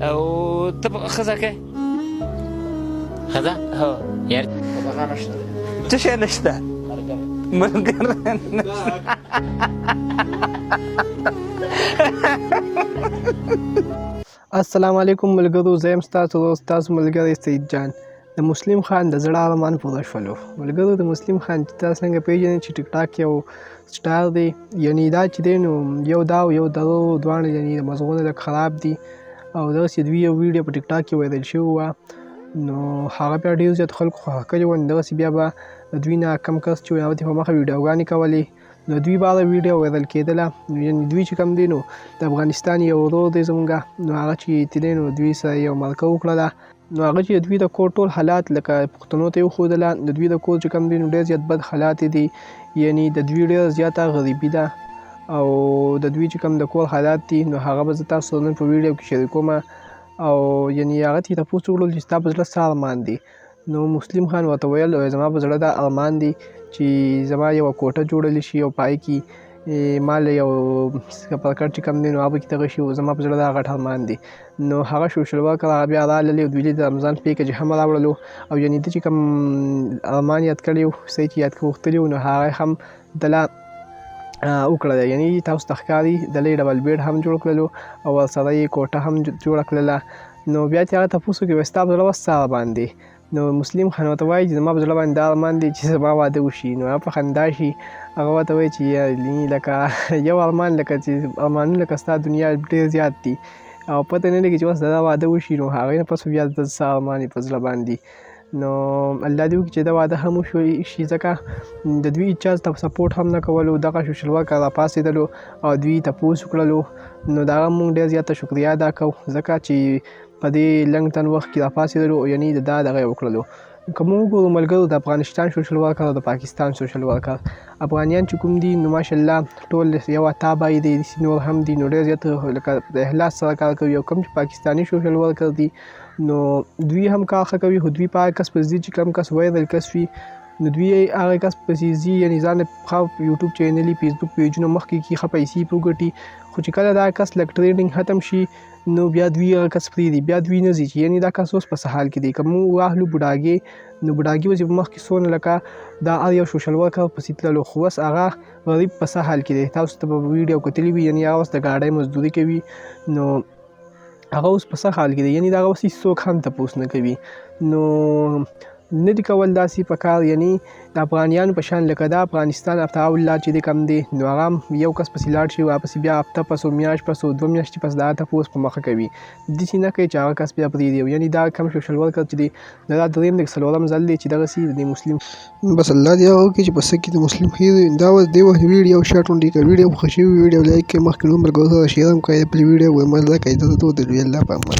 او ته ښځه کوې؟ ښځه هو یار څه شی نشته؟ ملګری السلام علیکم ملګرو، زه یم ستاسو دوست ستاسو ملګری سعید جان. د مسلم خان د زړه ارمان پوره شولو. ملګرو، د مسلم خان چې تاسو څنګه پیژنئ چې ټیک ټاک یو سټار دی، یعنې دا چې دی نو یو دا او یو درو دواړه یعنې مضمونه لږ خراب دي او دغسې دوی یو ویډیو په ټیک ټاک کې وایرل شوې وه، نو هغه بیا ډېر زیات خلکو خوښه کړې وه. نو دغسې بیا به د دوی نه کم کس چې هغه په مخه ویډیوګانې کولې، نو دوی به هغه ویډیو وایرل کېدله. یعنې دوی چې کوم دی نو د افغانستان یو ورور دی زموږ، نو هغه چې دی نو دوی سره یو مرکه وکړله، نو هغه چې دوی د کور ټول حالات لکه پښتنو ته یې وښودله. د دوی د کور چې کوم دی نو ډېر زیات بد حالات دي، یعنې د دوی ډېره زیاته غریبي ده او د دوی چې کوم د کور حالات دي نو هغه به زه تاسو سره نن په ویډیو کې شریکومه. او یعنې هغه ته یې تپوس وکړلو چې ستا په زړه څه ارمان دی؟ نو مسلم خان ورته ویل زما په زړه دا ارمان دی چې زما یوه کوټه جوړلی شي او پای کې ما له یو سپرکټ چې کوم دی نو هغه پکې دغه شي، زما په زړه دا غټ ارمان دی. نو هغه سوشل ورکر هغه بیا راغللی او دوی د رمضان پیکج هم راوړلو او یعنې ده چې کوم ارمان یاد کړی و، څه چې یاد غوښتلي وو، نو هغه هم دله وکړله. یعنې تاسو ته ښکاري دله یې ډبل بیډ هم جوړ کړلو او ورسره یې کوټه هم جوړه کړله. نو بیا چې هغه تپوس وکړي وایي ستا په زړه اوس څه ارمان دی؟ نو مسلم خان ورته وایي چې زما په زړه باندې دا ارمان دی چې زما واده وشي. نو هغه په خندا شي، هغه ورته وایي چې لکه یو ارمان لکه چې ارمانونه لکه ستا دنیا ډېر زیات دي او پته نه لګي چې اوس د ده واده وشي، نو هغې نه پس بیا د څه ارمان یې په زړه باندې. نو الله دې وکړي چې د واده هم وشي، ځکه د دوی هېچا ته سپورټ هم نه کولو. دغه سوشل ورکر راپاڅېدلو او دوی تپوس وکړلو، نو د هغه مونږ ډېر زیاته شکریا ادا کوو، ځکه چې په دې لنډ تن وخت کې راپاڅېدلو او یعنې د دا دغه یې وکړلو. که موږ وګورو ملګرو، د افغانستان سوشل ورکر او د پاکستان سوشل ورکر، افغانیان چې کوم دي نو ماشاءالله ټول یو تابع دي، نور هم دي، نو ډېر زیات لکه د اخلاص سره کار کوي. او کوم چې پاکستاني سوشل ورکر دي نو دوی هم کار ښه کوي، خو دوی په هغه کس پسې ځي چې کوم کس وایرل کس وي، نو دوی هغه کس پسې ځي، یعنې ځان ښه یوټیوب چینل فیسبوک پیجونه مخکې کړي، ښه پیسې پرې وګټي، خو چې کله دا کس لږ ټرینډینګ ختم شي نو بیا دوی هغه کس پرېږدي، بیا دوی نه ځي چې یعنې دا کس اوس په څه حال کې دی. که موږ واخلو بوډاګې، نو بوډاګي اوس په مخکې څونه لکه دا هر یو سوشل ورکر پسې تللو، خو اوس هغه غریب په څه حال کې دی؟ تاسو ته به ویډیو کتلي وي، یعنې هغه اوس د ګاډۍ مزدوري کوي، نو هغه اوس په څه حال کې دی؟ یعنې د هغه اوس هېڅوک هم تپوس نه کوي. نو نه دي کول داسې په کار، یعنې د افغانیانو په شان لکه دا افغانستان افتحالله چې دی کوم دی نو هغه هم یو کس پسې لاړ شي، واپسې بیا هفته پس او میاشت پس او 2 میاشتې پس د هغه تپوس په مخه کوي، داسې نه کوي چې هغه کس بیا پرېږدي. یعنې دا کوم سوشل ورکر چې دی دا درېیم دی که څلورم ځل دی چې دغسې د مسلم بس الله دې هغه وکړي چې په څه کې د مسلم خیر وي. دا اوس دې وخت ویډیو شارټ غونډې که ویډیو خوښ شوي ویډیو لایک کړئ، مخکې نور ملګرو سره شیر هم کړئ. بلې ویډیو ګورئ، مزه کوئ. دا ته ودرېږئ. الله په امان.